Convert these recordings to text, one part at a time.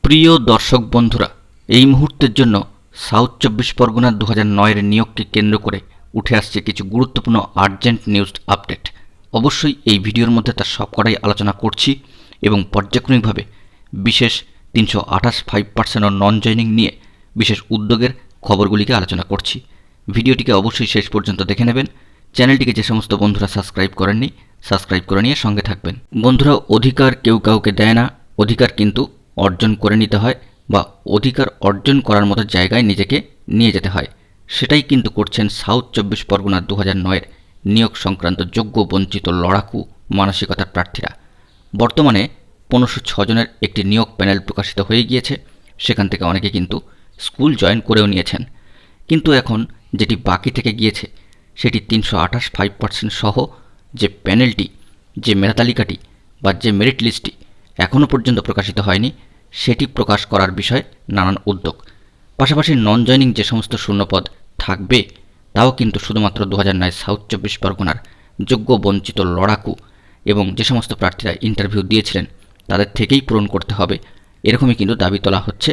প্রিয় দর্শক বন্ধুরা, এই মুহূর্তের জন্য সাউথ 24 পরগনার 2009-এর নিয়োগকে কেন্দ্র করে উঠে আসছে কিছু গুরুত্বপূর্ণ আর্জেন্ট নিউজ আপডেট। অবশ্যই এই ভিডিওর মধ্যে তার সবকটাই আলোচনা করছি এবং পর্যায়ক্রমিকভাবে বিশেষ 328 ও নন জয়নিং নিয়ে বিশেষ উদ্যোগের খবরগুলিকে আলোচনা করছি। ভিডিওটিকে অবশ্যই শেষ পর্যন্ত দেখে নেবেন। চ্যানেলটিকে যে সমস্ত বন্ধুরা সাবস্ক্রাইব করেননি, সাবস্ক্রাইব করে নিয়ে সঙ্গে থাকবেন। বন্ধুরা, অধিকার কেউ কাউকে দেয় না, অধিকার কিন্তু অর্জন করে নিতে হয় বা অধিকার অর্জন করার মতো জায়গায় নিজেকে নিয়ে যেতে হয়। সেটাই কিন্তু করছেন সাউথ 24 পরগনার 2009-এর নিয়োগ সংক্রান্ত যোগ্য বঞ্চিত লড়াকু মানসিকতার প্রার্থীরা। বর্তমানে 1506 জনের একটি নিয়োগ প্যানেল প্রকাশিত হয়ে গিয়েছে। সেখান থেকে অনেকে কিন্তু স্কুল জয়েন করেও নিয়েছেন, কিন্তু এখন যেটি বাকি থেকে গিয়েছে সেটি 328% সহ যে প্যানেলটি, যে মেধা তালিকাটি বা যে মেরিট লিস্টটি এখনও পর্যন্ত প্রকাশিত হয়নি, সেটি প্রকাশ করার বিষয়ে নানান উদ্যোগ। পাশাপাশি নন জয়নিং যে সমস্ত শূন্যপদ থাকবে তাও কিন্তু শুধুমাত্র 2009 সাউথ 24 পরগনার যোগ্য বঞ্চিত লড়াকু এবং যে সমস্ত প্রার্থীরা ইন্টারভিউ দিয়েছিলেন তাদের থেকেই পূরণ করতে হবে, এরকমই কিন্তু দাবি তোলা হচ্ছে,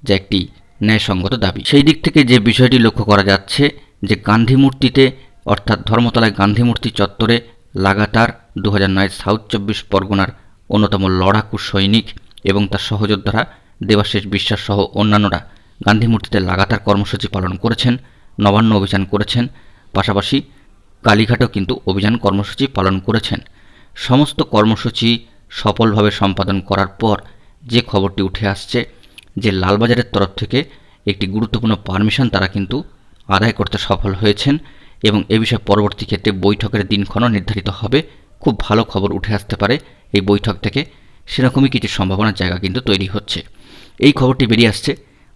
যা একটি ন্যায়সঙ্গত দাবি। সেই দিক থেকে যে বিষয়টি লক্ষ্য করা যাচ্ছে যে গান্ধী মূর্তিতে অর্থাৎ ধর্মতলায় গান্ধী মূর্তি চত্বরে লাগাতার 2009 সাউথ 24 পরগনার অন্যতম লড়াকু সৈনিক এবং তার সহযোদ্ধারা দেবাশিস বিশ্বাস সহ অন্যান্যরা গান্ধী মূর্তিতে লাগাতার কর্মসূচি পালন করেছেন, নবান্ন অভিযান করেছেন, পাশাপাশি কালীঘাটেও কিন্তু অভিযান কর্মসূচি পালন করেছেন। সমস্ত কর্মসূচি সফলভাবে সম্পাদন করার পর যে খবরটি উঠে আসছে যে লালবাজারের তরফ থেকে একটি গুরুত্বপূর্ণ পারমিশন তারা কিন্তু আদায় করতে সফল হয়েছেন এবং এ বিষয়ে পরবর্তী ক্ষেত্রে বৈঠকের দিনক্ষণও নির্ধারিত হবে। খুব ভালো খবর উঠে আসতে পারে এই বৈঠক থেকে, সেরকমই কিছু সম্ভাবনার জায়গা কিন্তু তৈরি হচ্ছে। এই খবরটি বেরিয়ে আসছে।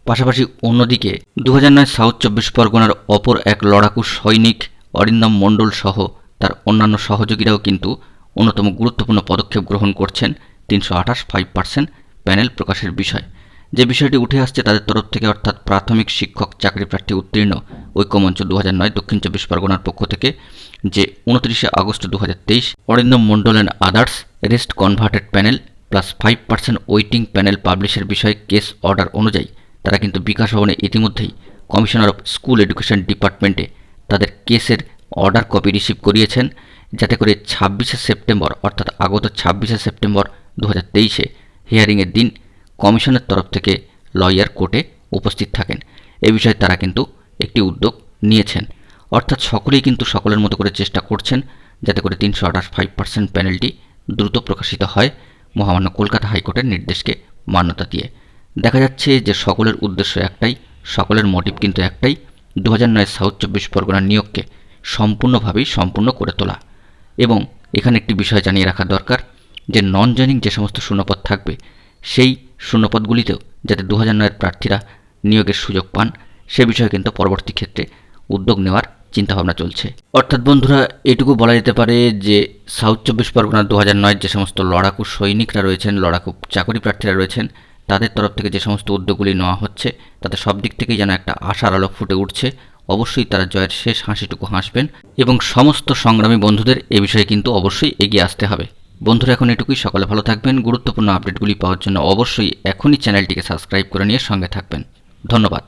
পাশাপাশি অন্যদিকে 2009 সাউথ 24 পরগনার অপর এক লড়াকু সৈনিক অরিন্দম মণ্ডল সহ তার অন্যান্য সহযোগীরাও কিন্তু অন্যতম গুরুত্বপূর্ণ পদক্ষেপ গ্রহণ করছেন 328% প্যানেল প্রকাশের বিষয়। যে বিষয়টি উঠে আসছে তাদের তরফ থেকে, অর্থাৎ প্রাথমিক শিক্ষক চাকরি প্রার্থী উত্তীর্ণ ঐক্যমঞ্চ 2009 দক্ষিণ 24 পরগনার পক্ষ থেকে যে 29 August 2023 Arindam Mondal and others rest converted panel plus 5% waiting panel পাবলিশের বিষয়ে কেস অর্ডার অনুযায়ী তারা কিন্তু বিকাশ ভবনে ইতিমধ্যেই কমিশনার অফ স্কুল এডুকেশন ডিপার্টমেন্টে তাদের কেসের অর্ডার কপি রিসিভ করিয়েছেন, যাতে করে 26 সেপ্টেম্বর অর্থাৎ আগত 26 সেপ্টেম্বর 2023 হিয়ারিংয়ের দিন কমিশনের তরফ থেকে লয়ার কোর্টে উপস্থিত থাকেন। এ বিষয়ে তারা কিন্তু একটি উদ্যোগ নিয়েছেন, অর্থাৎ সকলেই কিন্তু সকলের মতো করে চেষ্টা করছেন যাতে করে 328% প্যানেলটি দ্রুত প্রকাশিত হয় মহামান্য কলকাতা হাইকোর্টের নির্দেশকে মান্যতা দিয়ে। দেখা যাচ্ছে যে সকলের উদ্দেশ্য একটাই, সকলের মোটিভ কিন্তু একটাই, 2009 সাউথ 24 পরগনার নিয়োগকে সম্পূর্ণভাবেই সম্পূর্ণ করে তোলা। এবং এখানে একটি বিষয় জানিয়ে রাখা দরকার যে নন জয়নিং যে সমস্ত শূন্যপদ থাকবে সেই শূন্যপদগুলিতেও যাতে 2009-এর প্রার্থীরা নিয়োগের সুযোগ পান সে বিষয়ে কিন্তু পরবর্তী ক্ষেত্রে উদ্যোগ নেওয়ার চিন্তাভাবনা চলছে। অর্থাৎ বন্ধুরা, এটুকু বলা যেতে পারে যে সাউথ 24 পরগনার 2009 যে সমস্ত লড়াকু সৈনিকরা রয়েছেন, লড়াকু চাকরি প্রার্থীরা রয়েছেন, তাদের তরফ থেকে যে সমস্ত উদ্যোগগুলি নেওয়া হচ্ছে তাতে সব দিক থেকেই যেন একটা আশার আলো ফুটে উঠছে। অবশ্যই তারা জয়ের শেষ হাসিটুকু হাসবেন এবং সমস্ত সংগ্রামী বন্ধুদের এ বিষয়ে কিন্তু অবশ্যই এগিয়ে আসতে হবে। বন্ধুরা, এখন এটুকুই। সকালে ভালো থাকবেন। গুরুত্বপূর্ণ আপডেটগুলি পাওয়ার জন্য অবশ্যই এখনই চ্যানেলটিকে সাবস্ক্রাইব করে নিয়ে সঙ্গে থাকবেন। ধন্যবাদ।